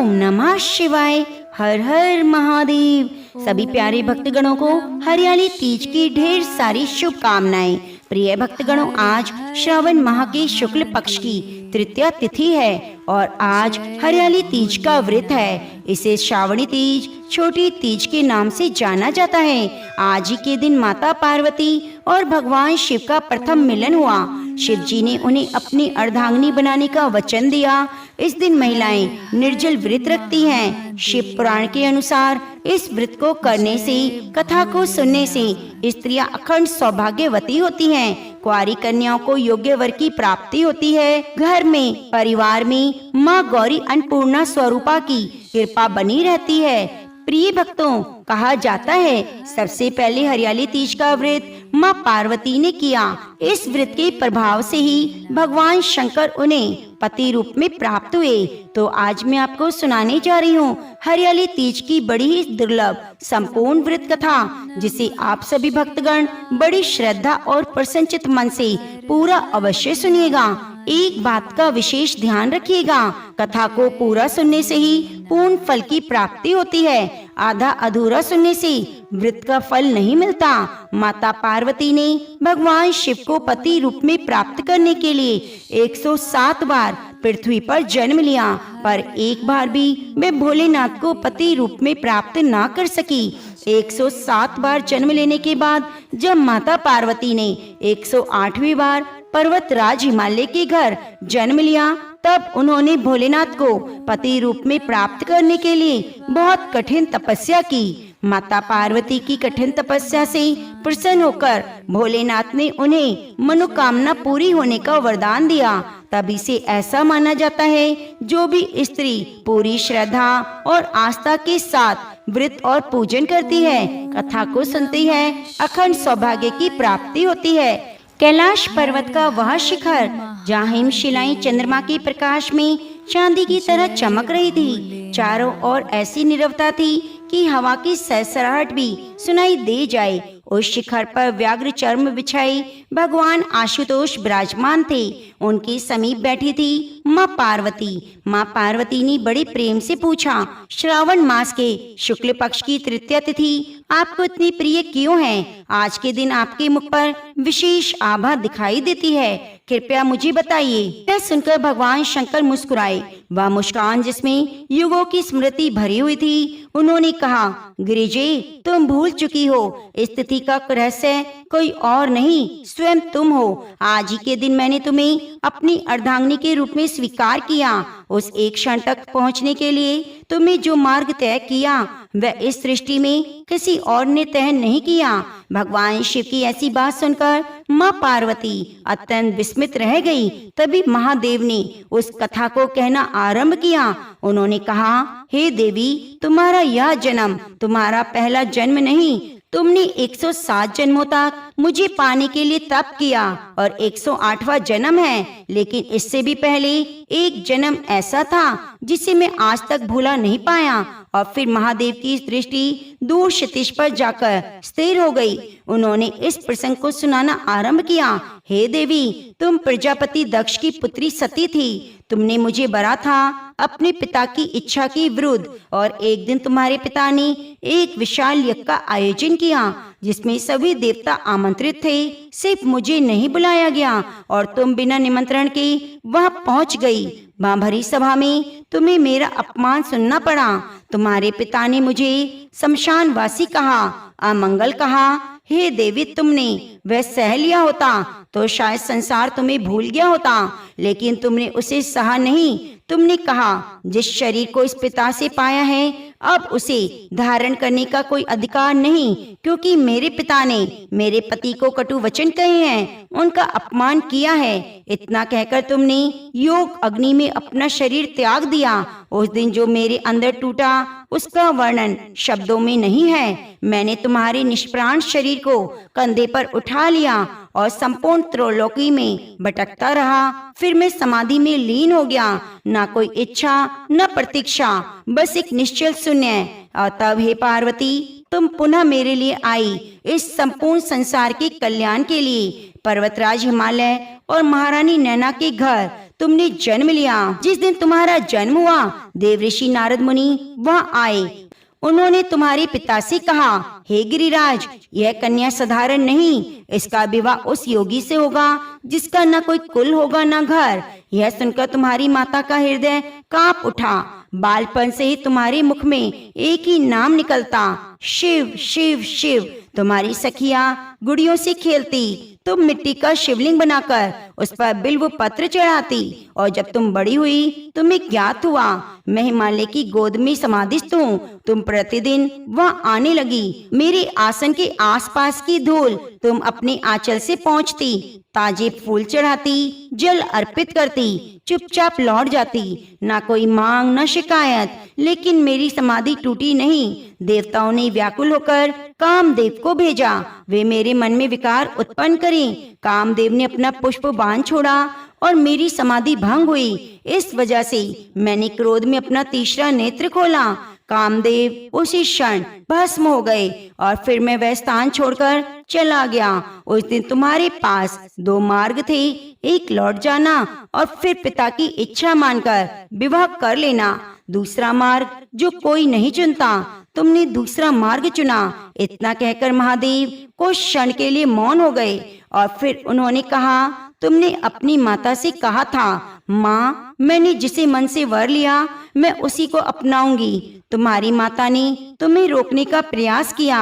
ओम नमः शिवाय। हर हर महादेव। सभी प्यारे भक्तगणों को हरियाली तीज की ढेर सारी शुभकामनाएं। प्रिय भक्तगणों, आज श्रावण माह के शुक्ल पक्ष की तृतीया तिथि है और आज हरियाली तीज का व्रत है। इसे श्रावणी तीज, छोटी तीज के नाम से जाना जाता है। आज ही के दिन माता पार्वती और भगवान शिव का प्रथम मिलन हुआ। शिव जी ने उन्हें अपनी अर्धांगिनी बनाने का वचन दिया। इस दिन महिलाएं निर्जल व्रत रखती हैं। शिव पुराण के अनुसार इस व्रत को करने से, कथा को सुनने से स्त्रियां अखंड सौभाग्यवती होती हैं। कुंवारी कन्याओं को योग्य वर की प्राप्ति होती है। घर में, परिवार में माँ गौरी अन्नपूर्णा स्वरूपा की कृपा बनी रहती है। प्रिय भक्तों, कहा जाता है सबसे पहले हरियाली तीज का व्रत माँ पार्वती ने किया। इस व्रत के प्रभाव से ही भगवान शंकर उन्हें पति रूप में प्राप्त हुए। तो आज मैं आपको सुनाने जा रही हूँ हरियाली तीज की बड़ी ही दुर्लभ संपूर्ण व्रत कथा, जिसे आप सभी भक्तगण बड़ी श्रद्धा और प्रसन्नचित मन से पूरा अवश्य सुनिएगा। एक बात का विशेष ध्यान रखिएगा, कथा को पूरा सुनने से ही पूर्ण फल की प्राप्ति होती है। आधा अधूरा सुनने से व्रत का फल नहीं मिलता। माता पार्वती ने भगवान शिव को पति रूप में प्राप्त करने के लिए 107 बार पृथ्वी पर जन्म लिया, पर एक बार भी वे भोलेनाथ को पति रूप में प्राप्त ना कर सकी। 107 बार जन्म लेने के बाद जब माता पार्वती ने 108वीं बार पर्वतराज हिमालय के घर जन्म लिया, तब उन्होंने भोलेनाथ को पति रूप में प्राप्त करने के लिए बहुत कठिन तपस्या की। माता पार्वती की कठिन तपस्या से प्रसन्न होकर भोलेनाथ ने उन्हें मनोकामना पूरी होने का वरदान दिया। तभी से ऐसा माना जाता है, जो भी स्त्री पूरी श्रद्धा और आस्था के साथ व्रत और पूजन करती है, कथा को सुनती है, अखंड सौभाग्य की प्राप्ति होती है। कैलाश पर्वत का वह शिखर जहाँ हिमशिलाएं चंद्रमा के प्रकाश में चांदी की तरह चमक रही थी, चारों ओर ऐसी नीरवता थी कि हवा की सरसराहट भी सुनाई दे जाए। उस शिखर पर व्याघ्र चर्म बिछाए भगवान आशुतोष विराजमान थे। उनके समीप बैठी थी माँ पार्वती। माँ पार्वती ने बड़े प्रेम से पूछा, श्रावण मास के शुक्ल पक्ष की तृतीया तिथि आपको इतनी प्रिय क्यों है? आज के दिन आपके मुख पर विशेष आभा दिखाई देती है, कृपया मुझे बताइए। यह सुनकर भगवान शंकर मुस्कुराए। वह मुस्कान जिसमें युगों की स्मृति भरी हुई थी। उन्होंने कहा, गिरिजे, तुम भूल चुकी हो, इस तिथि का रहस्य कोई और नहीं, स्वयं तुम हो। आज ही के दिन मैंने तुम्हें अपनी अर्धांगिनी के रूप में स्वीकार किया। उस एक क्षण तक पहुंचने के लिए तुम्हें जो मार्ग तय किया, वह इस सृष्टि में किसी और ने तय नहीं किया। भगवान शिव की ऐसी बात सुनकर माँ पार्वती अत्यंत विस्मित रह गई। तभी महादेव ने उस कथा को कहना आरंभ किया। उन्होंने कहा, हे देवी, तुम्हारा यह जन्म तुम्हारा पहला जन्म नहीं। तुमने 107 जन्मों तक मुझे पाने के लिए तप किया और 108वां जन्म है। लेकिन इससे भी पहले एक जन्म ऐसा था जिसे मैं आज तक भूला नहीं पाया। और फिर महादेव की दृष्टि दूर क्षितिज पर जाकर स्थिर हो गई। उन्होंने इस प्रसंग को सुनाना आरंभ किया। हे देवी, तुम प्रजापति दक्ष की पुत्री सती थी। तुमने मुझे बरा था अपने पिता की इच्छा के विरुद्ध, और एक दिन तुम्हारे पिता ने एक विशाल यज्ञ का आयोजन किया जिसमें सभी देवता आमंत्रित थे। सिर्फ मुझे नहीं बुलाया गया और तुम बिना निमंत्रण के वहां पहुंच गई। वहां भरी सभा में तुम्हें मेरा अपमान सुनना पड़ा। तुम्हारे पिता ने मुझे शमशानवासी कहा, अमंगल कहा। हे देवी, तुमने वह सह लिया होता तो शायद संसार तुम्हें भूल गया होता, लेकिन तुमने उसे सहा नहीं। तुमने कहा, जिस शरीर को इस पिता से पाया है, अब उसे धारण करने का कोई अधिकार नहीं, क्योंकि मेरे पिता ने मेरे पति को कटु वचन कहे हैं, उनका अपमान किया है। इतना कहकर तुमने योग अग्नि में अपना शरीर त्याग दिया। उस दिन जो मेरे अंदर टूटा, उसका वर्णन शब्दों में नहीं है। मैंने तुम्हारे निष्प्राण शरीर को कंधे पर उठा लिया और संपूर्ण त्रिलोकी में भटकता रहा। फिर मैं समाधि में लीन हो गया, ना कोई इच्छा न प्रतीक्षा, बस एक निश्चल शून्य। और तब हे पार्वती, तुम पुनः मेरे लिए आई, इस संपूर्ण संसार के कल्याण के लिए। पर्वतराज हिमालय और महारानी नैना के घर तुमने जन्म लिया। जिस दिन तुम्हारा जन्म हुआ, देवऋषि नारद मुनि वहाँ आए। उन्होंने तुम्हारे पिता से कहा, हे गिरिराज, यह कन्या साधारण नहीं, इसका विवाह उस योगी से होगा जिसका न कोई कुल होगा न घर। यह सुनकर तुम्हारी माता का हृदय कांप उठा। बालपन से ही तुम्हारे मुख में एक ही नाम निकलता, शिव शिव शिव। तुम्हारी सखियां गुड़ियों से खेलती, तुम मिट्टी का शिवलिंग बनाकर उस पर बिल्व पत्र चढ़ाती, और जब तुम बड़ी हुई तुम्हें ज्ञात हुआ मैं हिमालय की गोद में समाधिस्थ हूँ। तुम प्रतिदिन वहाँ आने लगी। मेरे आसन के आसपास की धूल तुम अपने आंचल से पहुँचती, ताजे फूल चढ़ाती, जल अर्पित करती, चुपचाप लौट जाती। ना कोई मांग न शिकायत, लेकिन मेरी समाधि टूटी नहीं। देवताओं ने व्याकुल होकर कामदेव को भेजा, वे मेरे मन में विकार उत्पन्न करें। कामदेव ने अपना पुष्प बाण छोड़ा और मेरी समाधि भंग हुई। इस वजह से मैंने क्रोध में अपना तीसरा नेत्र खोला। कामदेव उसी क्षण भस्म हो गए और फिर मैं वह स्थान छोड़कर चला गया। उस दिन तुम्हारे पास दो मार्ग थे, एक लौट जाना और फिर पिता की इच्छा मानकर विवाह कर लेना, दूसरा मार्ग जो कोई नहीं चुनता, तुमने दूसरा मार्ग चुना। इतना कहकर महादेव कुछ क्षण के लिए मौन हो गए और फिर उन्होंने कहा, तुमने अपनी माता से कहा था, माँ, मैंने जिसे मन से वर लिया मैं उसी को अपनाऊंगी। तुम्हारी माता ने तुम्हें रोकने का प्रयास किया।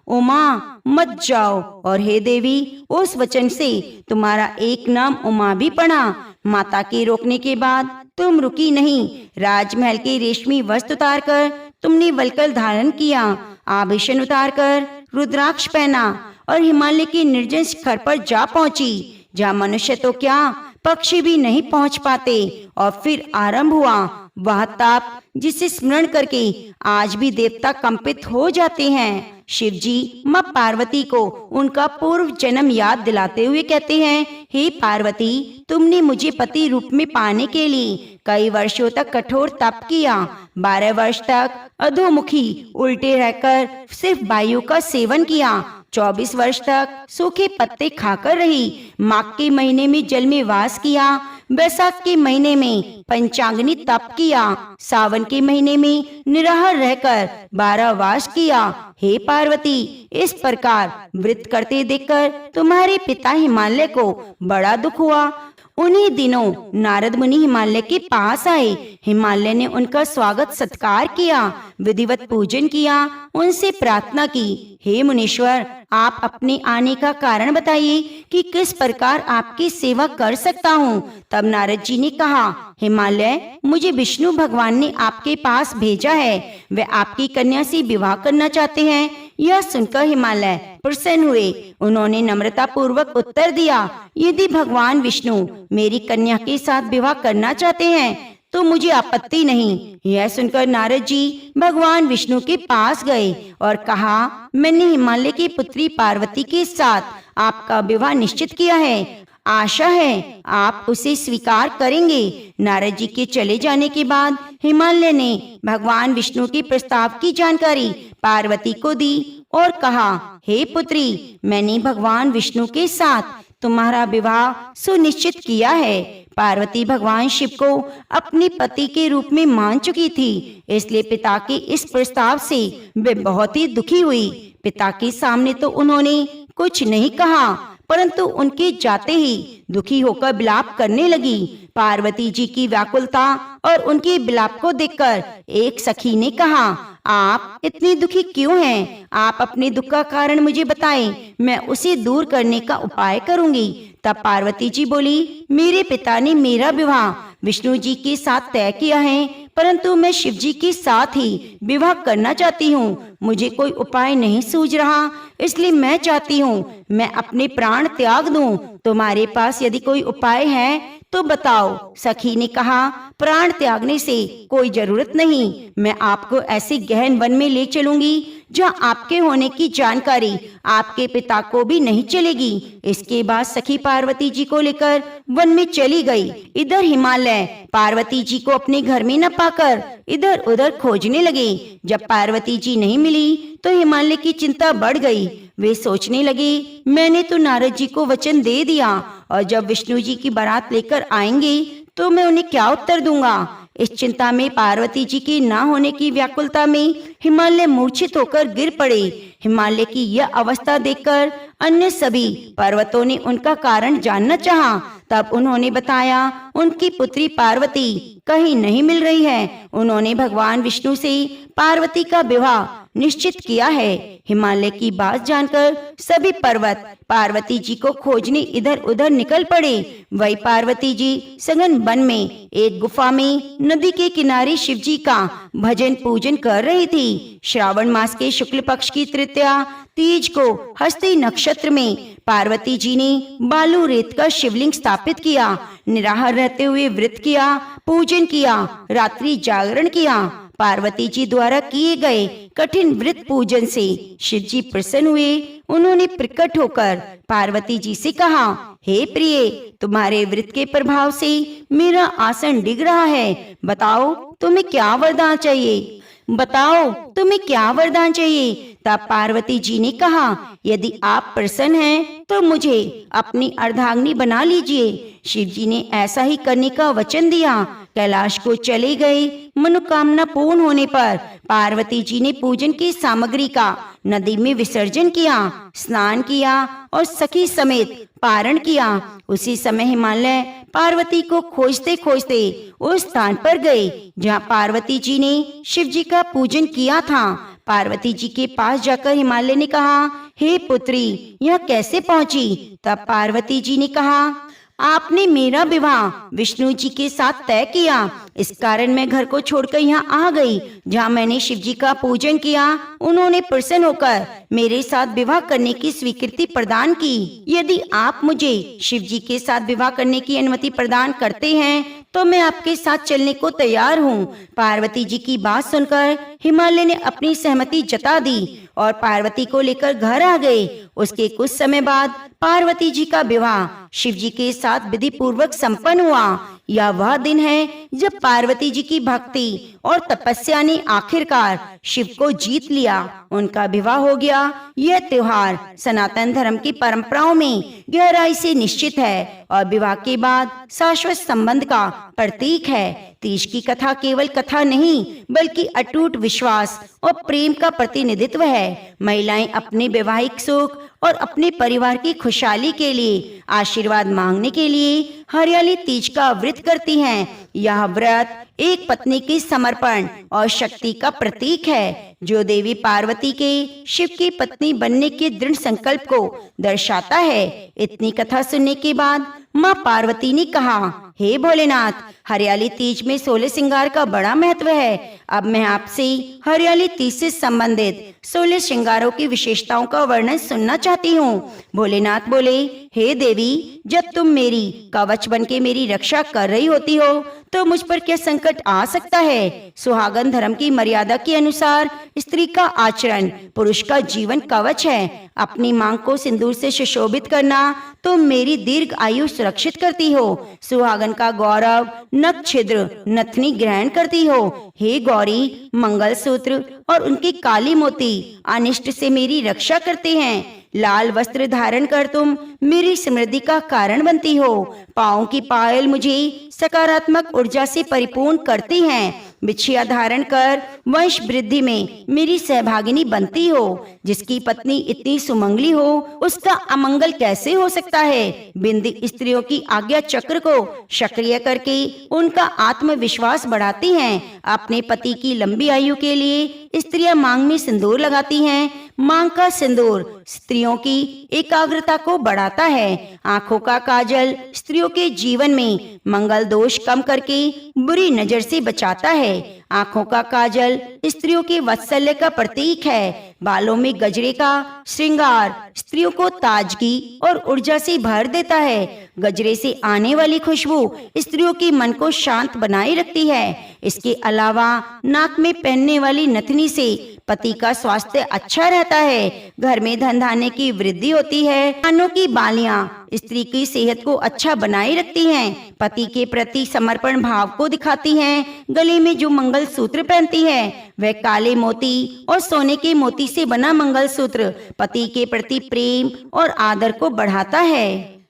उमा, मत जाओ। और हे देवी, उस वचन से तुम्हारा एक नाम उमा भी पड़ा। माता के रोकने के बाद तुम रुकी नहीं। राजमहल के रेशमी वस्त्र उतार कर तुमने वलकल धारण किया, आभूषण उतार कर रुद्राक्ष पहना और हिमालय के निर्जन शिखर पर जा पहुंची, जहाँ मनुष्य तो क्या पक्षी भी नहीं पहुंच पाते। और फिर आरंभ हुआ वह ताप जिसे स्मरण करके आज भी देवता कंपित हो जाते हैं। शिव जी माँ पार्वती को उनका पूर्व जन्म याद दिलाते हुए कहते हैं, हे पार्वती, तुमने मुझे पति रूप में पाने के लिए कई वर्षों तक कठोर तप किया। 12 वर्ष तक अधोमुखी उल्टे रहकर सिर्फ वायु का सेवन किया। 24 वर्ष तक सूखे पत्ते खाकर रही। माघ के महीने में जल में वास किया, बैसाख के महीने में पंचांगनी तप किया, सावन के महीने में निराहार रहकर 12 वास किया। हे पार्वती, इस प्रकार व्रत करते देखकर तुम्हारे पिता हिमालय को बड़ा दुख हुआ। उन्हीं दिनों नारद मुनि हिमालय के पास आए। हिमालय ने उनका स्वागत सत्कार किया, विधिवत पूजन किया, उनसे प्रार्थना की, हे मुनीश्वर, आप अपने आने का कारण बताइए कि किस प्रकार आपकी सेवा कर सकता हूँ। तब नारद जी ने कहा, हिमालय, मुझे विष्णु भगवान ने आपके पास भेजा है। वे आपकी कन्या से विवाह करना चाहते हैं। यह सुनकर हिमालय प्रसन्न हुए। उन्होंने नम्रता पूर्वक उत्तर दिया, यदि भगवान विष्णु मेरी कन्या के साथ विवाह करना चाहते हैं तो मुझे आपत्ति नहीं। यह सुनकर नारद जी भगवान विष्णु के पास गए और कहा, मैंने हिमालय की पुत्री पार्वती के साथ आपका विवाह निश्चित किया है। आशा है आप उसे स्वीकार करेंगे। नारद जी के चले जाने के बाद हिमालय ने भगवान विष्णु के प्रस्ताव की जानकारी पार्वती को दी और कहा, हे पुत्री, मैंने भगवान विष्णु के साथ तुम्हारा विवाह सुनिश्चित किया है। पार्वती भगवान शिव को अपने पति के रूप में मान चुकी थी, इसलिए पिता के इस प्रस्ताव से वे बहुत ही दुखी हुई। पिता के सामने तो उन्होंने कुछ नहीं कहा, परंतु उनके जाते ही दुखी होकर विलाप करने लगी। पार्वती जी की व्याकुलता और उनके विलाप को देखकर एक सखी ने कहा, आप इतनी दुखी क्यों हैं? आप अपने दुख का कारण मुझे बताएं, मैं उसे दूर करने का उपाय करूंगी। तब पार्वती जी बोली, मेरे पिता ने मेरा विवाह विष्णु जी के साथ तय किया है, परंतु मैं शिव जी के साथ ही विवाह करना चाहती हूँ। मुझे कोई उपाय नहीं सूझ रहा, इसलिए मैं चाहती हूँ मैं अपने प्राण त्याग दूं। तुम्हारे पास यदि कोई उपाय है तो बताओ। सखी ने कहा, प्राण त्यागने से कोई जरूरत नहीं। मैं आपको ऐसे गहन वन में ले चलूंगी जहाँ आपके होने की जानकारी आपके पिता को भी नहीं चलेगी। इसके बाद सखी पार्वती जी को लेकर वन में चली गई। इधर हिमालय पार्वती जी को अपने घर में न पाकर इधर उधर खोजने लगे। जब पार्वती जी नहीं मिली तो हिमालय की चिंता बढ़ गई। वे सोचने लगे, मैंने तो नारद जी को वचन दे दिया और जब विष्णु जी की बारात लेकर आएंगे तो मैं उन्हें क्या उत्तर दूंगा। इस चिंता में पार्वती जी के ना होने की व्याकुलता में हिमालय मूर्छित होकर गिर पड़े। हिमालय की यह अवस्था देखकर अन्य सभी पर्वतों ने उनका कारण जानना चाहा। तब उन्होंने बताया उनकी पुत्री पार्वती कहीं नहीं मिल रही है। उन्होंने भगवान विष्णु से पार्वती का विवाह निश्चित किया है। हिमालय की बात जानकर सभी पर्वत पार्वती जी को खोजने इधर उधर निकल पड़े। वही पार्वती जी सघन वन में एक गुफा में नदी के किनारे शिव जी का भजन पूजन कर रही थी। श्रावण मास के शुक्ल पक्ष की तृतीया तीज को हस्ती नक्षत्र में पार्वती जी ने बालू रेत का शिवलिंग स्थापित किया। निराहार रहते हुए व्रत किया, पूजन किया, रात्रि जागरण किया। पार्वती जी द्वारा किए गए कठिन व्रत पूजन से शिव जी प्रसन्न हुए। उन्होंने प्रकट होकर पार्वती जी से कहा, हे प्रिय, तुम्हारे व्रत के प्रभाव से मेरा आसन डिग रहा है। बताओ तुम्हें क्या वरदान चाहिए, बताओ तुम्हें क्या वरदान चाहिए। तब पार्वती जी ने कहा, यदि आप प्रसन्न हैं तो मुझे अपनी अर्धांगिनी बना लीजिए। शिव जी ने ऐसा ही करने का वचन दिया। कैलाश को चले गए। मनोकामना पूर्ण होने पर पार्वती जी ने पूजन की सामग्री का नदी में विसर्जन किया, स्नान किया और सखी समेत पारण किया। उसी समय हिमालय पार्वती को खोजते खोजते उस स्थान पर गए जहाँ पार्वती जी ने शिव जी का पूजन किया था। पार्वती जी के पास जाकर हिमालय ने कहा, हे पुत्री, यह कैसे पहुंची। तब पार्वती जी ने कहा, आपने मेरा विवाह विष्णु जी के साथ तय किया, इस कारण मैं घर को छोड़कर यहाँ आ गई जहाँ मैंने शिव जी का पूजन किया। उन्होंने प्रसन्न होकर मेरे साथ विवाह करने की स्वीकृति प्रदान की। यदि आप मुझे शिव जी के साथ विवाह करने की अनुमति प्रदान करते हैं तो मैं आपके साथ चलने को तैयार हूँ। पार्वती जी की बात सुनकर हिमालय ने अपनी सहमति जता दी और पार्वती को लेकर घर आ गए। उसके कुछ समय बाद पार्वती जी का विवाह शिव जी के साथ विधि पूर्वक संपन्न हुआ। यह वह दिन है जब पार्वती जी की भक्ति और तपस्या ने आखिरकार शिव को जीत लिया। उनका विवाह हो गया। यह त्योहार सनातन धर्म की परंपराओं में गहराई से निश्चित है और विवाह के बाद शाश्वत संबंध का प्रतीक है। तीज की कथा केवल कथा नहीं बल्कि अटूट विश्वास और प्रेम का प्रतिनिधित्व है। महिलाएं अपने वैवाहिक सुख और अपने परिवार की खुशहाली के लिए आशीर्वाद मांगने के लिए हरियाली तीज का व्रत करती हैं। यह व्रत एक पत्नी के समर्पण और शक्ति का प्रतीक है जो देवी पार्वती के शिव की पत्नी बनने के दृढ़ संकल्प को दर्शाता है। इतनी कथा सुनने के बाद माँ पार्वती ने कहा, हे भोलेनाथ, हरियाली तीज में 16 श्रृंगार का बड़ा महत्व है। अब मैं आपसे हरियाली तीज से संबंधित 16 श्रृंगारों की विशेषताओं का वर्णन सुनना चाहती हूँ। भोलेनाथ बोले, हे देवी, जब तुम मेरी कवच बनके मेरी रक्षा कर रही होती हो तो मुझ पर क्या संकट आ सकता है। सुहागन धर्म की मर्यादा के अनुसार स्त्री का आचरण पुरुष का जीवन कवच है। अपनी मांग को सिंदूर से सुशोभित करना तुम मेरी दीर्घ आयु सुरक्षित करती हो। सुहागन का गौरव नख छिद्र नथनी ग्रहण करती हो। हे गौरी, मंगलसूत्र और उनकी काली मोती अनिष्ट से मेरी रक्षा करते हैं। लाल वस्त्र धारण कर तुम मेरी समृद्धि का कारण बनती हो। पाँव की पायल मुझे सकारात्मक ऊर्जा से परिपूर्ण करती हैं। बिछिया धारण कर वंश वृद्धि में मेरी सहभागिनी बनती हो। जिसकी पत्नी इतनी सुमंगली हो उसका अमंगल कैसे हो सकता है। बिंदी स्त्रियों की आज्ञा चक्र को सक्रिय करके उनका आत्मविश्वास बढ़ाती हैं। अपने पति की लंबी आयु के लिए स्त्रियां मांग में सिंदूर लगाती हैं। मांग का सिंदूर स्त्रियों की एकाग्रता को बढ़ाता है। आंखों का काजल स्त्रियों के जीवन में मंगल दोष कम करके बुरी नजर से बचाता है। आंखों का काजल स्त्रियों के वात्सल्य का प्रतीक है। बालों में गजरे का श्रृंगार स्त्रियों को ताजगी और ऊर्जा से भर देता है। गजरे से आने वाली खुशबू स्त्रियों के मन को शांत बनाए रखती है। इसके अलावा नाक में पहनने वाली नथनी से पति का स्वास्थ्य अच्छा रहता है। घर में धन धान्य की वृद्धि होती है। कानों की बालियां स्त्री की सेहत को अच्छा बनाए रखती हैं। पति के प्रति समर्पण भाव को दिखाती हैं। गले में जो मंगल सूत्र पहनती है वह काले मोती और सोने के मोती से बना मंगल सूत्र पति के प्रति प्रेम और आदर को बढ़ाता है।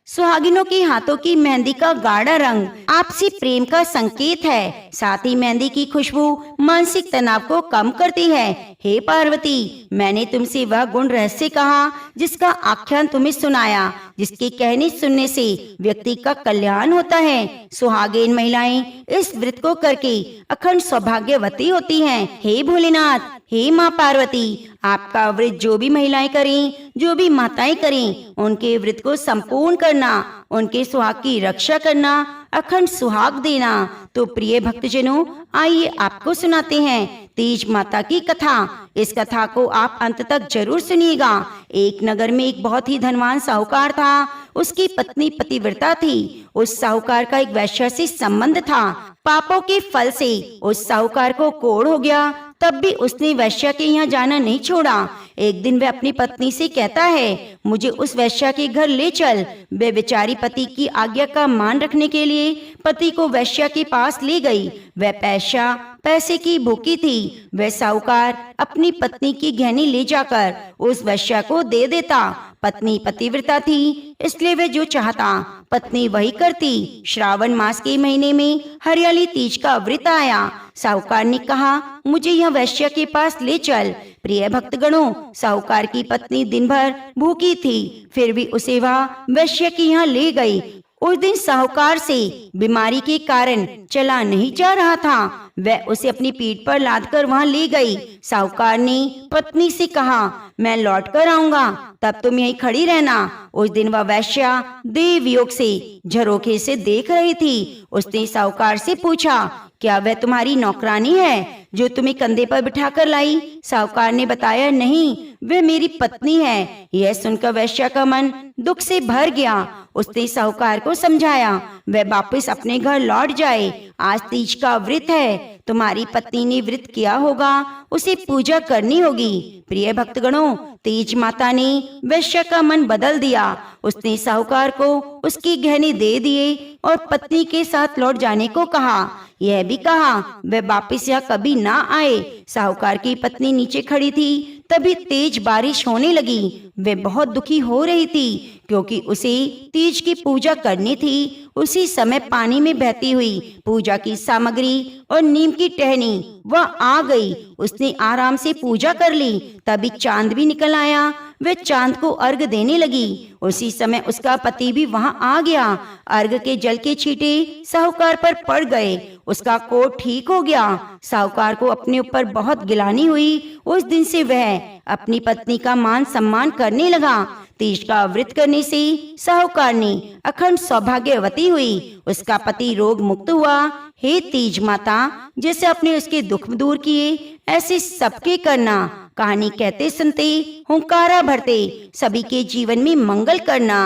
सुहागिनों के हाथों की मेहंदी का गाढ़ा रंग आपसी प्रेम का संकेत है। साथ ही मेहंदी की खुशबू मानसिक तनाव को कम करती है। हे पार्वती, मैंने तुमसे वह गुण रहस्य कहा जिसका आख्यान तुम्हें सुनाया, जिसके कहने सुनने से व्यक्ति का कल्याण होता है। सुहागिन महिलाएं इस व्रत को करके अखंड सौभाग्यवती होती हैं। हे भोलेनाथ, हे माँ पार्वती, आपका व्रत जो भी महिलाएं करें, जो भी माताएं करें, उनके व्रत को संपूर्ण करना, उनके सुहाग की रक्षा करना, अखंड सुहाग देना। तो प्रिय भक्तजनों, आइए आपको सुनाते हैं तीज माता की कथा। इस कथा को आप अंत तक जरूर सुनिएगा। एक नगर में एक बहुत ही धनवान साहूकार था। उसकी पत्नी पतिव्रता थी। उस साहूकार का एक वैश्य से संबंध था। पापों के फल से उस साहूकार को कोढ़ हो गया, तब भी उसने वैश्या के यहाँ जाना नहीं छोड़ा। एक दिन वह अपनी पत्नी से कहता है, मुझे उस वैश्या के घर ले चल। वे बेचारी पति की आज्ञा का मान रखने के लिए पति को वैश्या के पास ले गई। वह पैसे की भूखी थी। वह साहूकार अपनी पत्नी की गहनी ले जाकर उस वैश्या को दे देता। पत्नी पतिव्रता थी, इसलिए वह जो चाहता पत्नी वही करती। श्रावण मास के महीने में हरियाली तीज का व्रत आया। साहूकार ने कहा, मुझे यह वैश्या के पास ले चल। प्रिय भक्तगणों, साहूकार की पत्नी दिन भर भूखी थी, फिर भी उसे वह वैश्या के यहाँ ले गई। उस दिन साहूकार से बीमारी के कारण चला नहीं जा रहा था। वह उसे अपनी पीठ पर लादकर वहां ले गई। साहूकार ने पत्नी से कहा, मैं लौट कर आऊंगा, तब तुम यहीं खड़ी रहना। उस दिन वह वैश्या देव योग से झरोखे से देख रही थी। उसने साहूकार से पूछा, क्या वह तुम्हारी नौकरानी है जो तुम्हें कंधे पर बिठाकर लाई? साहूकार ने बताया, नहीं, वह मेरी पत्नी है। यह सुनकर वैश्या का मन दुख से भर गया। उसने साहूकार को समझाया वह वापस अपने घर लौट जाए। आज तीज का व्रत है, तुम्हारी पत्नी ने व्रत किया होगा, उसे पूजा करनी होगी। प्रिय भक्तगणों, तीज माता ने वैश्या का मन बदल दिया। उसने साहूकार को उसकी गहने दे दिए और पत्नी के साथ लौट जाने को कहा। यह भी कहा वह वापिस यहाँ कभी ना आए। साहूकार की पत्नी नीचे खड़ी थी, तभी तेज बारिश होने लगी। वह बहुत दुखी हो रही थी क्योंकि उसे तीज की पूजा करनी थी। उसी समय पानी में बहती हुई पूजा की सामग्री और नीम की टहनी वह आ गई। उसने आराम से पूजा कर ली। तभी चांद भी निकल आया। वह चांद को अर्घ देने लगी। उसी समय उसका पति भी वहां आ गया। अर्घ के जल के छींटे साहूकार पर पड़ गए। उसका कोढ़ ठीक हो गया। साहूकार को अपने ऊपर बहुत गिलानी हुई। उस दिन से वह अपनी पत्नी का मान सम्मान करने लगा। तीज का व्रत करने से साहूकार ने अखंड सौभाग्यवती हुई। उसका पति रोग मुक्त हुआ। हे तीज माता, जैसे आपने उसके दुख दूर किए, ऐसे सबके करना। कहानी कहते सुनते हुंकारा भरते सभी के जीवन में मंगल करना।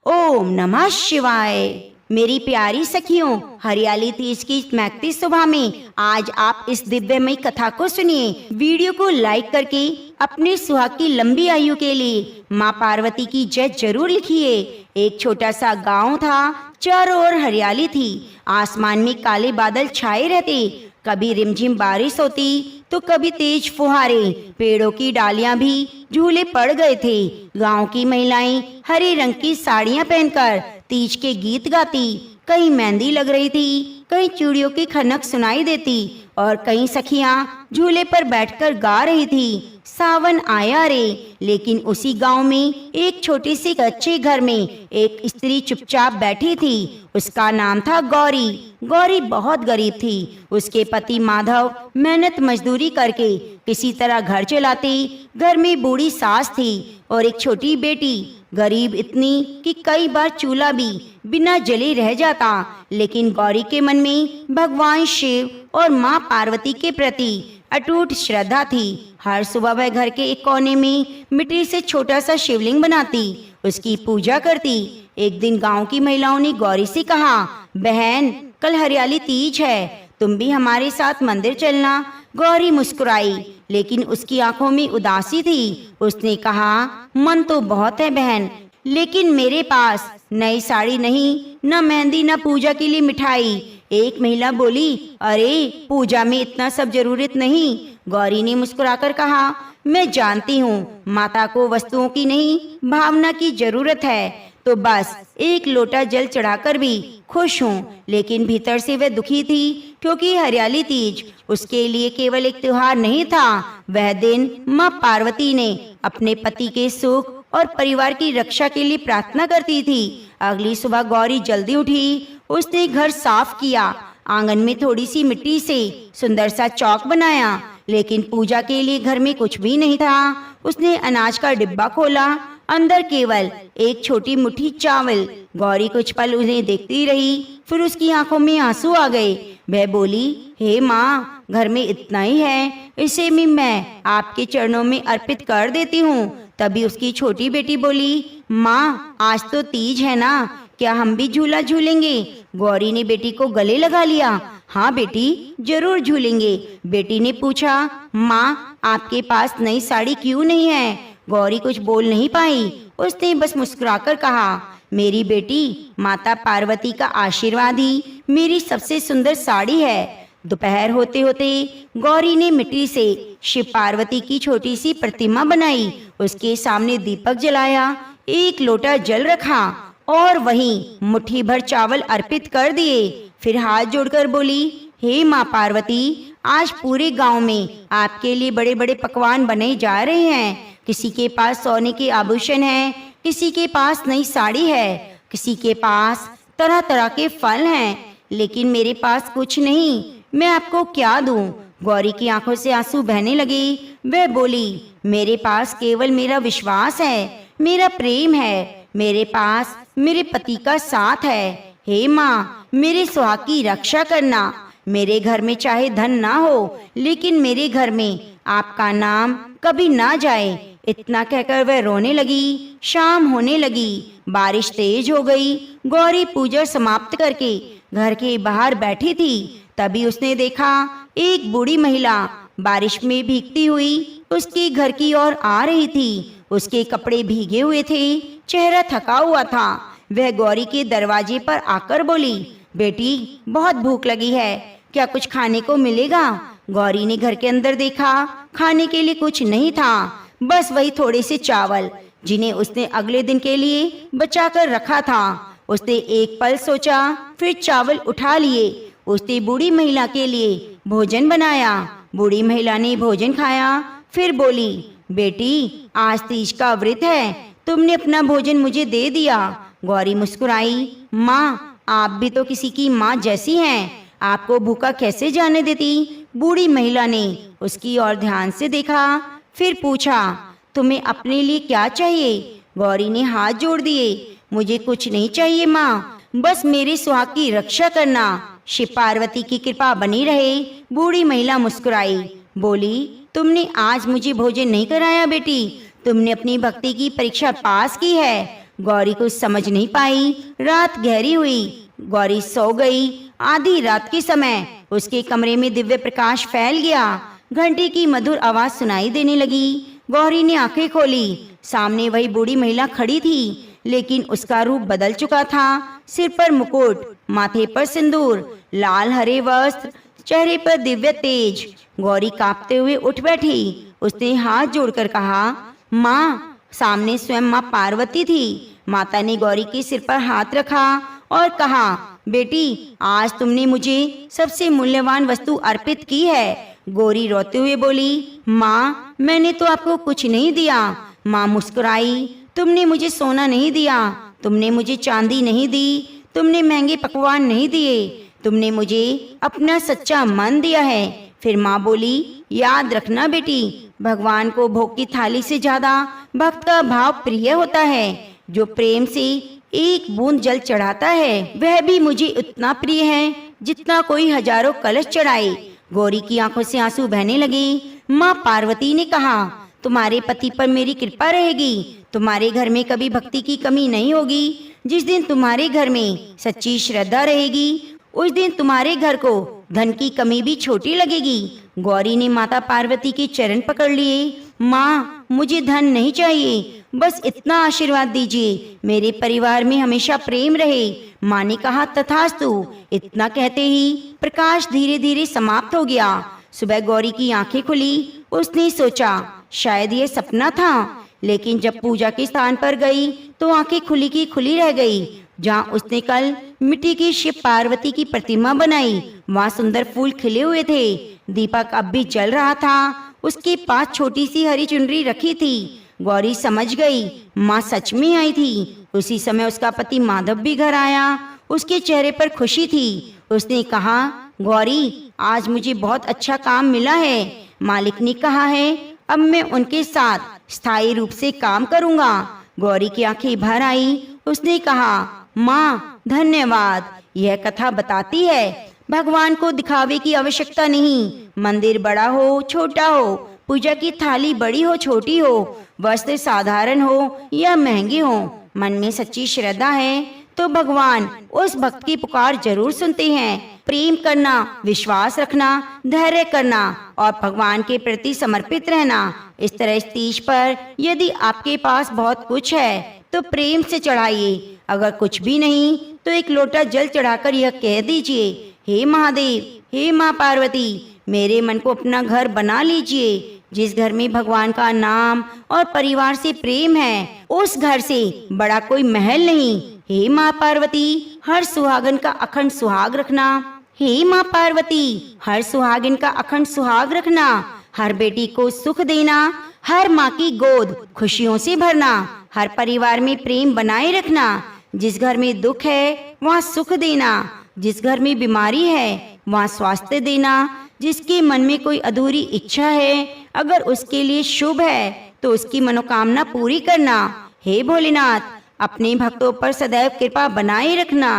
ओम नमः शिवाय। मेरी प्यारी सखियों, हरियाली तीज की महकती सुबह में आज आप इस दिव्यमयी कथा को सुनिए। वीडियो को लाइक करके अपने सुहाग की लंबी आयु के लिए माँ पार्वती की जय जरूर लिखिए। एक छोटा सा गांव था, चारों ओर हरियाली थी। आसमान में काले बादल छाए रहते। कभी रिमझिम बारिश होती तो कभी तेज फुहारे। पेड़ों की डालियां भी झूले पड़ गए थे। गांव की महिलाएं हरे रंग की साड़ियां पहनकर तीज के गीत गाती। कहीं मेहंदी लग रही थी, कहीं चूड़ियों की खनक सुनाई देती और कई सखियां झूले पर बैठकर गा रही थी, सावन आया रे। लेकिन उसी गांव में एक छोटी सी कच्चे घर में एक स्त्री चुपचाप बैठी थी। उसका नाम था गौरी। गौरी बहुत गरीब थी। उसके पति माधव मेहनत मजदूरी करके किसी तरह घर चलाते। घर में बूढ़ी सास थी और एक छोटी बेटी। गरीब इतनी कि कई बार चूल्हा भी बिना जले रह जाता। लेकिन गौरी के मन में भगवान शिव और माँ पार्वती के प्रति अटूट श्रद्धा थी। हर सुबह वह घर के एक कोने में मिट्टी से छोटा सा शिवलिंग बनाती, उसकी पूजा करती। एक दिन गांव की महिलाओं ने गौरी से कहा, बहन, कल हरियाली तीज है, तुम भी हमारे साथ मंदिर चलना। गौरी मुस्कुराई, लेकिन उसकी आंखों में उदासी थी। उसने कहा, मन तो बहुत है बहन, लेकिन मेरे पास नई साड़ी नहीं, न मेहंदी, न पूजा के लिए मिठाई। एक महिला बोली, अरे पूजा में इतना सब जरूरत नहीं। गौरी ने मुस्कुराकर कहा, मैं जानती हूँ माता को वस्तुओं की नहीं भावना की जरूरत है। तो बस एक लोटा जल चढ़ाकर भी खुश हूँ। लेकिन भीतर से वह दुखी थी, क्योंकि हरियाली तीज उसके लिए केवल एक त्योहार नहीं था। वह दिन माँ पार्वती ने अपने पति के सुख और परिवार की रक्षा के लिए प्रार्थना करती थी। अगली सुबह गौरी जल्दी उठी। उसने घर साफ किया, आंगन में थोड़ी सी मिट्टी से सुंदर सा चौक बनाया, लेकिन पूजा के लिए घर में कुछ भी नहीं था। उसने अनाज का डिब्बा खोला, अंदर केवल एक छोटी मुट्ठी चावल। गौरी कुछ पल उन्हें देखती रही, फिर उसकी आंखों में आंसू आ गए। वह बोली, हे माँ, घर में इतना ही है, इसे भी मैं आपके चरणों में अर्पित कर देती हूँ। तभी उसकी छोटी बेटी बोली, माँ, आज तो तीज है ना, क्या हम भी झूला झूलेंगे? गौरी ने बेटी को गले लगा लिया। हाँ बेटी, जरूर झूलेंगे। बेटी ने पूछा, माँ, आपके पास नई साड़ी क्यों नहीं है? गौरी कुछ बोल नहीं पाई। उसने बस मुस्कुराकर कहा, मेरी बेटी, माता पार्वती का आशीर्वाद ही मेरी सबसे सुंदर साड़ी है। दोपहर होते होते गौरी ने मिट्टी से शिव पार्वती की छोटी सी प्रतिमा बनाई, उसके सामने दीपक जलाया, एक लोटा जल रखा और वहीं मुट्ठी भर चावल अर्पित कर दिए। फिर हाथ जोड़कर बोली, हे माँ पार्वती, आज पूरे गांव में आपके लिए बड़े बड़े पकवान बने जा रहे हैं। किसी के पास सोने के आभूषण हैं, किसी के पास नई साड़ी है, किसी के पास तरह तरह के फल हैं, लेकिन मेरे पास कुछ नहीं। मैं आपको क्या दूं? गौरी की आंखों से आंसू बहने लगे। वह बोली, मेरे पास केवल मेरा विश्वास है, मेरा प्रेम है, मेरे पास मेरे पति का साथ है। हे माँ, मेरे सुहाग की रक्षा करना। मेरे घर में चाहे धन ना हो, लेकिन मेरे घर में आपका नाम कभी ना जाए। इतना कहकर वह रोने लगी। शाम होने लगी, बारिश तेज हो गई। गौरी पूजा समाप्त करके घर के बाहर बैठी थी। तभी उसने देखा एक बूढ़ी महिला बारिश में भीगती हुई उसके घर की ओर आ रही थी। उसके कपड़े भीगे हुए थे, चेहरा थका हुआ था। वह गौरी के दरवाजे पर आकर बोली, बेटी, बहुत भूख लगी है, क्या कुछ खाने को मिलेगा? गौरी ने घर के अंदर देखा, खाने के लिए कुछ नहीं था, बस वही थोड़े से चावल जिन्हें उसने अगले दिन के लिए बचाकर रखा था। उसने एक पल सोचा, फिर चावल उठा लिए। उसने बूढ़ी महिला के लिए भोजन बनाया। बूढ़ी महिला ने भोजन खाया, फिर बोली, बेटी, आज तीज का व्रत है, तुमने अपना भोजन मुझे दे दिया। गौरी मुस्कुराई, माँ, आप भी तो किसी की माँ जैसी हैं, आपको भूखा कैसे जाने देती? बूढ़ी महिला ने उसकी ओर ध्यान से देखा, फिर पूछा, तुम्हें अपने लिए क्या चाहिए? गौरी ने हाथ जोड़ दिए, मुझे कुछ नहीं चाहिए माँ, बस मेरे सुहाग की रक्षा करना, शिव पार्वती की कृपा बनी रहे। बूढ़ी महिला मुस्कुराई, बोली, तुमने आज मुझे भोजन नहीं कराया बेटी, तुमने अपनी भक्ति की परीक्षा पास की है। गौरी कुछ समझ नहीं पाई। रात गहरी हुई, गौरी सो गई। आधी रात के समय उसके कमरे में दिव्य प्रकाश फैल गया। घंटी की मधुर आवाज सुनाई देने लगी। गौरी ने आंखें खोली, सामने वही बूढ़ी महिला खड़ी थी, लेकिन उसका रूप बदल चुका था। सिर पर मुकुट, माथे पर सिंदूर, लाल हरे वस्त्र, चेहरे पर दिव्य तेज। गौरी कांपते हुए उठ बैठी। उसने हाथ जोड़कर कहा, माँ, सामने स्वयं माँ पार्वती थी। माता ने गौरी के सिर पर हाथ रखा और कहा, बेटी, आज तुमने मुझे सबसे मूल्यवान वस्तु अर्पित की है। गौरी रोते हुए बोली, माँ, मैंने तो आपको कुछ नहीं दिया। माँ मुस्कुराई, तुमने मुझे सोना नहीं दिया, तुमने मुझे चांदी नहीं दी, तुमने महंगे पकवान नहीं दिए, तुमने मुझे अपना सच्चा मन दिया है। फिर माँ बोली, याद रखना बेटी, भगवान को भोग की थाली से ज्यादा भक्त का भाव प्रिय होता है। जो प्रेम से एक बूंद जल चढ़ाता है, वह भी मुझे उतना प्रिय है जितना कोई हजारों कलश चढ़ाए। गौरी की आंखों से आंसू बहने लगे। माँ पार्वती ने कहा, तुम्हारे पति पर मेरी कृपा रहेगी, तुम्हारे घर में कभी भक्ति की कमी नहीं होगी। जिस दिन तुम्हारे घर में सच्ची श्रद्धा रहेगी, उस दिन तुम्हारे घर को धन की कमी भी छोटी लगेगी। गौरी ने माता पार्वती के चरण पकड़ लिए। माँ, मुझे धन नहीं चाहिए, बस इतना आशीर्वाद दीजिए, मेरे परिवार में हमेशा प्रेम रहे। माँ ने कहा, तथास्तु। इतना कहते ही प्रकाश धीरे धीरे समाप्त हो गया। सुबह गौरी की आंखें खुली। उसने सोचा, शायद ये सपना था लेकिन जब पूजा के स्थान पर गई तो आंखें खुली की खुली रह गई। जहाँ उसने कल मिट्टी की शिव पार्वती की प्रतिमा बनाई, वहाँ सुंदर फूल खिले हुए थे। दीपक अब भी जल रहा था। उसके पास छोटी सी हरी चुनरी रखी थी। गौरी समझ गई माँ सच में आई थी। उसी समय उसका पति माधव भी घर आया। उसके चेहरे पर खुशी थी। उसने कहा, गौरी, आज मुझे बहुत अच्छा काम मिला है। मालिक ने कहा है अब मैं उनके साथ स्थायी रूप से काम करूंगा। गौरी की आंखें भर आई। उसने कहा, माँ धन्यवाद। यह कथा बताती है भगवान को दिखावे की आवश्यकता नहीं। मंदिर बड़ा हो छोटा हो, पूजा की थाली बड़ी हो छोटी हो, वस्त्र साधारण हो या महंगे हो, मन में सच्ची श्रद्धा है तो भगवान उस भक्त की पुकार जरूर सुनते हैं। प्रेम करना, विश्वास रखना, धैर्य करना और भगवान के प्रति समर्पित रहना। इस तरह इस तीज पर यदि आपके पास बहुत कुछ है तो प्रेम से चढ़ाइए। अगर कुछ भी नहीं तो एक लोटा जल चढ़ाकर यह कह दीजिए, हे महादेव, हे माँ पार्वती, मेरे मन को अपना घर बना लीजिए। जिस घर में भगवान का नाम और परिवार से प्रेम है, उस घर से बड़ा कोई महल नहीं। हे माँ पार्वती, हर सुहागन का अखंड सुहाग रखना। हे माँ पार्वती, हर सुहागिन का अखंड सुहाग रखना। हर बेटी को सुख देना, हर माँ की गोद खुशियों से भरना। हर परिवार में प्रेम बनाए रखना। जिस घर में दुख है वहाँ सुख देना। जिस घर में बीमारी है वहाँ स्वास्थ्य देना। जिसके मन में कोई अधूरी इच्छा है, अगर उसके लिए शुभ है तो उसकी मनोकामना पूरी करना। हे भोलेनाथ, अपने भक्तों पर सदैव कृपा बनाए रखना।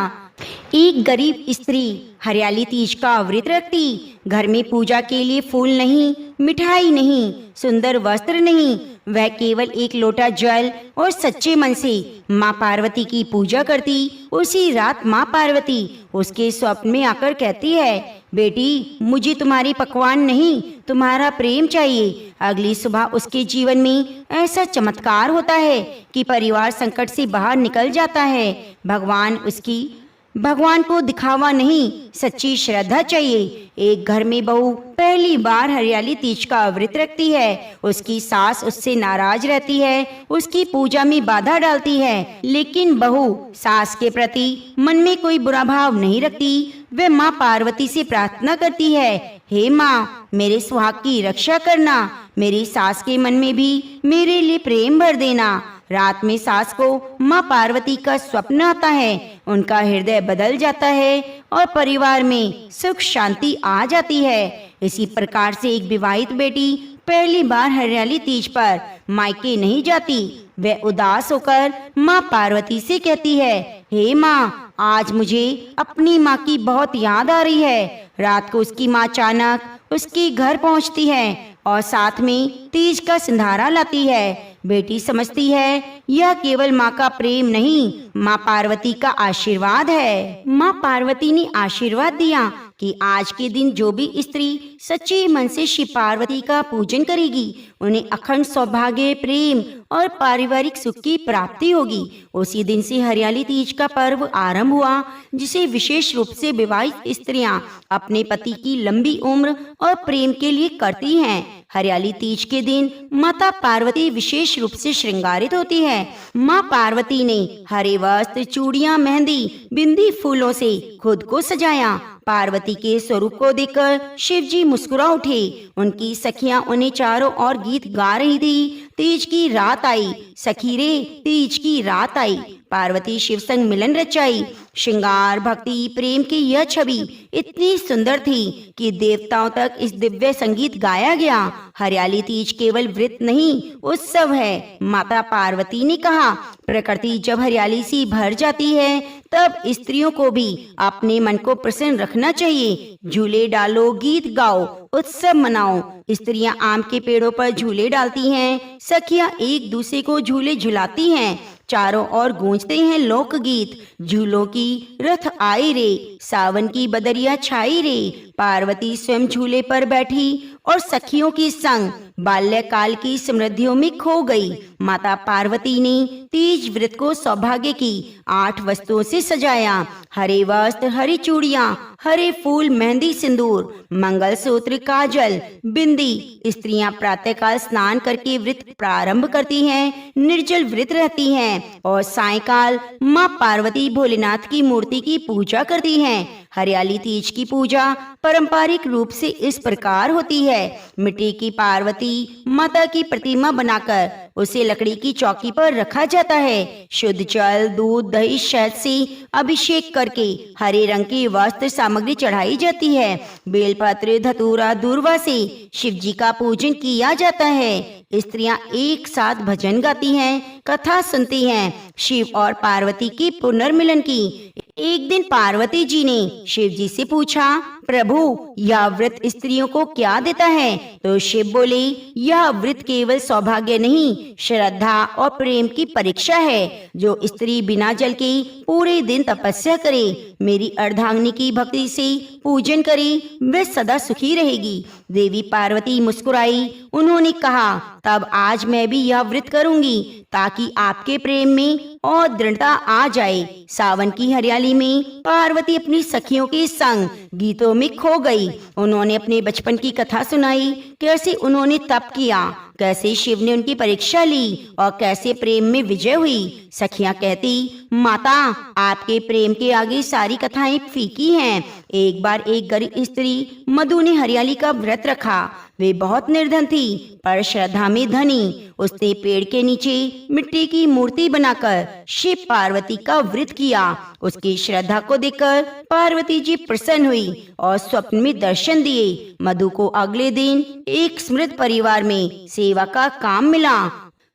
एक गरीब स्त्री हरियाली तीज का व्रत रखती। घर में पूजा के लिए फूल नहीं, मिठाई नहीं, सुंदर वस्त्र नहीं, वह केवल एक लोटा जल और सच्चे मन से माँ पार्वती की पूजा करती। उसी रात माँ पार्वती उसके स्वप्न में आकर कहती है, बेटी, मुझे तुम्हारी पकवान नहीं, तुम्हारा प्रेम चाहिए। अगली सुबह उसके जीवन में ऐसा चमत्कार होता है कि परिवार संकट से बाहर निकल जाता है। भगवान को दिखावा नहीं, सच्ची श्रद्धा चाहिए। एक घर में बहू पहली बार हरियाली तीज का व्रत रखती है। उसकी सास उससे नाराज रहती है, उसकी पूजा में बाधा डालती है, लेकिन बहू सास के प्रति मन में कोई बुरा भाव नहीं रखती। वह माँ पार्वती से प्रार्थना करती है, हे माँ, मेरे सुहाग की रक्षा करना। मेरी सास के मन में भी मेरे लिए प्रेम भर देना। रात में सास को माँ पार्वती का स्वप्न आता है। उनका हृदय बदल जाता है और परिवार में सुख शांति आ जाती है। इसी प्रकार से एक विवाहित बेटी पहली बार हरियाली तीज पर मायके नहीं जाती। वह उदास होकर माँ पार्वती से कहती है, हे माँ, आज मुझे अपनी माँ की बहुत याद आ रही है। रात को उसकी माँ अचानक उसके घर पहुँचती है और साथ में तीज का सिंधारा लाती है। बेटी समझती है यह केवल माँ का प्रेम नहीं, माँ पार्वती का आशीर्वाद है। माँ पार्वती ने आशीर्वाद दिया कि आज के दिन जो भी स्त्री सच्चे मन से शिव पार्वती का पूजन करेगी, उन्हें अखंड सौभाग्य, प्रेम और पारिवारिक सुख की प्राप्ति होगी। उसी दिन से हरियाली तीज का पर्व आरंभ हुआ, जिसे विशेष रूप से विवाहित स्त्रियां अपने पति की लंबी उम्र और प्रेम के लिए करती हैं। हरियाली तीज के दिन माता पार्वती विशेष रूप से श्रृंगारित होती है। माँ पार्वती ने हरे वस्त्र, चूड़ियां, मेहंदी, बिंदी, फूलों से खुद को सजाया। पार्वती के स्वरूप को देखकर शिव जी मुस्कुरा उठे। उनकी सखियां उन्हें चारों ओर गीत गा रही थी। तीज की रात आई, सखी रे, तीज की रात आई। पार्वती शिव संग मिलन रचाई। श्रृंगार, भक्ति, प्रेम की यह छवि इतनी सुंदर थी कि देवताओं तक इस दिव्य संगीत गाया गया। हरियाली तीज केवल व्रत नहीं, उत्सव है। माता पार्वती ने कहा, प्रकृति जब हरियाली से भर जाती है तब स्त्रियों को भी अपने मन को प्रसन्न रखना चाहिए। झूले डालो, गीत गाओ, उत्सव मनाओ। स्त्रियां आम के पेड़ों पर झूले डालती हैं, सखियां एक दूसरे को झूले झुलाती हैं। चारों ओर गूंजते हैं लोकगीत। झूलों की रथ आई रे, सावन की बदरिया छाई रे। पार्वती स्वयं झूले पर बैठी और सखियों के संग बाल्यकाल की समृद्धियों में खो गई। माता पार्वती ने तीज व्रत को सौभाग्य की 8 वस्तुओं से सजाया। हरे वस्त्र, हरी चूड़ियां, हरे फूल, मेहंदी, सिंदूर, मंगलसूत्र, काजल, बिंदी। स्त्रियां प्रातःकाल स्नान करके व्रत प्रारंभ करती हैं, निर्जल व्रत रहती हैं और सायंकाल माँ पार्वती भोलेनाथ की मूर्ति की पूजा करती हैं। हरियाली तीज की पूजा पारंपरिक रूप से इस प्रकार होती है। मिट्टी की पार्वती माता की प्रतिमा बनाकर उसे लकड़ी की चौकी पर रखा जाता है। शुद्ध जल, दूध, दही, शहद से अभिषेक करके हरे रंग की वस्त्र सामग्री चढ़ाई जाती है। बेलपत्र, धतूरा, दूर्वा से शिव जी का पूजन किया जाता है। स्त्रियां एक साथ भजन गाती हैं, कथा सुनती हैं शिव और पार्वती के पुनर्मिलन की। एक दिन पार्वती जी ने शिव जी से पूछा, प्रभु यह व्रत स्त्रियों को क्या देता है? तो शिव बोले, यह व्रत केवल सौभाग्य नहीं, श्रद्धा और प्रेम की परीक्षा है। जो स्त्री बिना जल के पूरे दिन तपस्या करे, मेरी अर्धांगिनी की भक्ति से पूजन करे, वह सदा सुखी रहेगी। देवी पार्वती मुस्कुराई। उन्होंने कहा, तब आज मैं भी यह व्रत करूंगी ताकि आपके प्रेम में और दृढ़ता आ जाए। सावन की हरियाली में पार्वती अपनी सखियों के संग गीतों में खो गई। उन्होंने अपने बचपन की कथा सुनाई, कैसे उन्होंने तप किया, कैसे शिव ने उनकी परीक्षा ली और कैसे प्रेम में विजय हुई। सखियां कहती, माता आपके प्रेम के आगे सारी कथाएं फीकी हैं। एक बार एक गरीब स्त्री मधु ने हरियाली का व्रत रखा। वे बहुत निर्धन थी पर श्रद्धा में धनी। उसने पेड़ के नीचे मिट्टी की मूर्ति बनाकर शिव पार्वती का व्रत किया। उसकी श्रद्धा को देखकर पार्वती जी प्रसन्न हुई और स्वप्न में दर्शन दिए। मधु को अगले दिन एक समृद्ध परिवार में सेवा का काम मिला।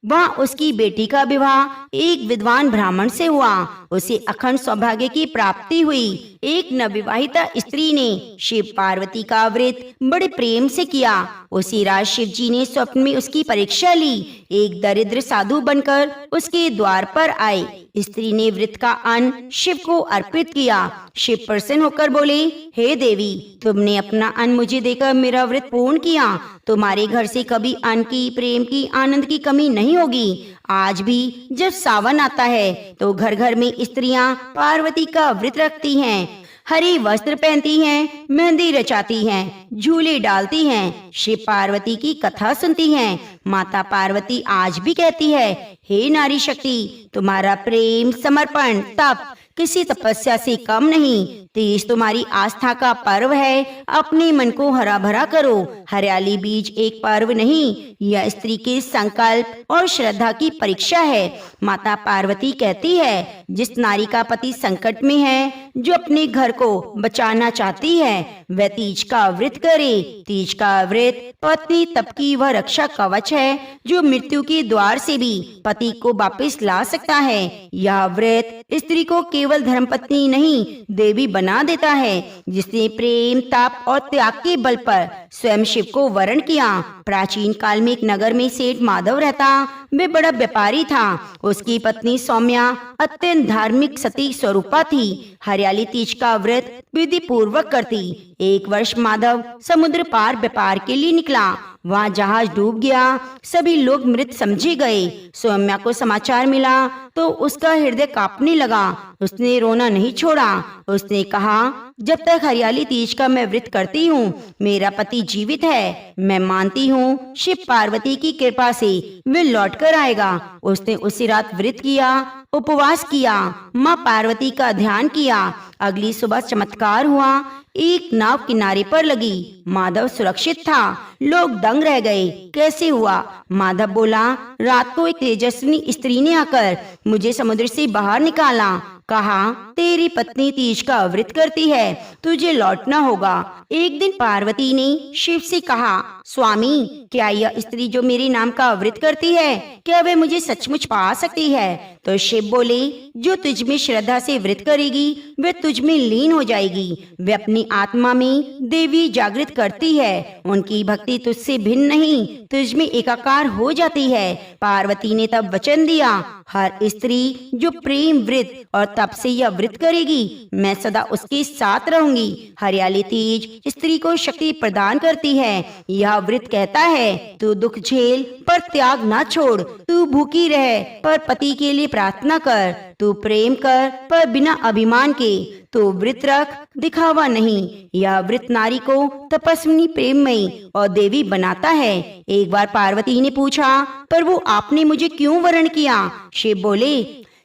वहाँ उसकी बेटी का विवाह एक विद्वान ब्राह्मण से हुआ। उसे अखंड सौभाग्य की प्राप्ति हुई। एक नवविवाहिता स्त्री ने शिव पार्वती का व्रत बड़े प्रेम से किया। उसी रात शिव जी ने स्वप्न में उसकी परीक्षा ली। एक दरिद्र साधु बनकर उसके द्वार पर आए। स्त्री ने व्रत का अन्न शिव को अर्पित किया। शिव प्रसन्न होकर बोले, हे देवी, तुमने अपना अन्न मुझे देकर मेरा व्रत पूर्ण किया। तुम्हारे घर से कभी अन्न की, प्रेम की, आनंद की कमी नहीं होगी। आज भी जब सावन आता है तो घर घर में स्त्रियां पार्वती का व्रत रखती हैं, हरी वस्त्र पहनती हैं, मेहंदी रचाती हैं, झूले डालती हैं, शिव पार्वती की कथा सुनती हैं। माता पार्वती आज भी कहती है, हे नारी शक्ति, तुम्हारा प्रेम, समर्पण, तप किसी तपस्या से कम नहीं। तीज तुम्हारी आस्था का पर्व है। अपने मन को हरा भरा करो। हरियाली बीज एक पर्व नहीं, यह स्त्री के संकल्प और श्रद्धा की परीक्षा है। माता पार्वती कहती है, जिस नारी का पति संकट में है, जो अपने घर को बचाना चाहती है, वह तीज का व्रत करे। तीज का व्रत पत्नी तप की वह रक्षा कवच है जो मृत्यु के द्वार से भी पति को वापस ला सकता है। यह व्रत स्त्री को केवल धर्मपत्नी नहीं, देवी बना देता है। जिसने प्रेम, तप और त्याग के बल पर स्वयं शिव को वरण किया। प्राचीन काल में एक नगर में सेठ माधव रहता। वे बड़ा व्यापारी था। उसकी पत्नी सौम्या अत्यंत धार्मिक सती स्वरूपा थी। हरियाली तीज का व्रत विधि पूर्वक करती। एक वर्ष माधव समुद्र पार व्यापार के लिए निकला। वहाँ जहाज डूब गया। सभी लोग मृत समझे गए। सौम्या को समाचार मिला तो उसका हृदय कांपने लगा। उसने रोना नहीं छोड़ा। उसने कहा, जब तक हरियाली तीज का मैं व्रत करती हूँ, मेरा पति जीवित है। मैं मानती हूँ शिव पार्वती की कृपा से वे लौट कर आएगा। उसने उसी रात व्रत किया, उपवास किया, माँ पार्वती का ध्यान किया। अगली सुबह चमत्कार हुआ। एक नाव किनारे पर लगी। माधव सुरक्षित था। लोग दंग रह गए। कैसे हुआ? माधव बोला, रात को एक तेजस्विनी स्त्री ने आकर मुझे समुद्र से बाहर निकाला। कहा, तेरी पत्नी तीज का व्रत करती है, तुझे लौटना होगा। एक दिन पार्वती ने शिव से कहा, स्वामी, क्या यह स्त्री जो मेरे नाम का व्रत करती है, क्या वह मुझे सचमुच पा सकती है? तो शिव बोले, जो तुझ में श्रद्धा से व्रत करेगी वह तुझ में लीन हो जाएगी। वे अपनी आत्मा में देवी जागृत करती है। उनकी भक्ति तुझसे भिन्न नहीं, तुझ में एकाकार हो जाती है। पार्वती ने तब वचन दिया, हर स्त्री जो प्रेम व्रत और तप से यह व्रत व्रत करेगी, मैं सदा उसके साथ रहूंगी। हरियाली तीज स्त्री को शक्ति प्रदान करती है। यह व्रत कहता है, तू दुख झेल पर त्याग ना छोड़, तू भूखी रह पर पति के लिए प्रार्थना कर, तू प्रेम कर पर बिना अभिमान के, तो व्रत रख दिखावा नहीं। यह व्रत नारी को तपस्विनी, प्रेममयी और देवी बनाता है। एक बार पार्वती ने पूछा, पर वो आपने मुझे क्यों वरण किया? शिव बोले,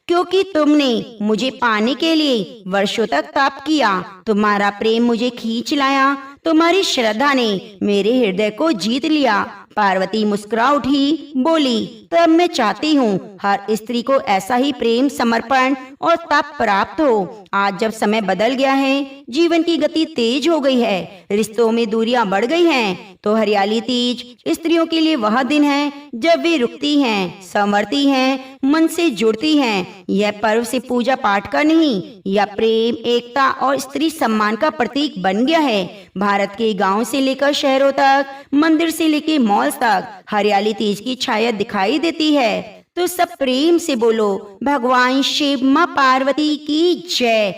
क्योंकि तुमने मुझे पाने के लिए वर्षों तक तप किया, तुम्हारा प्रेम मुझे खींच लाया, तुम्हारी श्रद्धा ने मेरे हृदय को जीत लिया। पार्वती मुस्कुरा उठी, बोली, तब मैं चाहती हूँ हर स्त्री को ऐसा ही प्रेम, समर्पण और तप प्राप्त हो। आज जब समय बदल गया है, जीवन की गति तेज हो गई है, रिश्तों में दूरियां बढ़ गई हैं, तो हरियाली तीज स्त्रियों के लिए वह दिन है जब वे रुकती हैं, संवरती हैं, मन से जुड़ती हैं। यह पर्व से पूजा पाठ का नहीं, यह प्रेम, एकता और स्त्री सम्मान का प्रतीक बन गया है। भारत के गांव से लेकर शहरों तक, मंदिर से लेकर मॉल तक हरियाली तीज की छाया दिखाई देती है। तो सब प्रेम से बोलो, भगवान शिव, मां पार्वती की जय।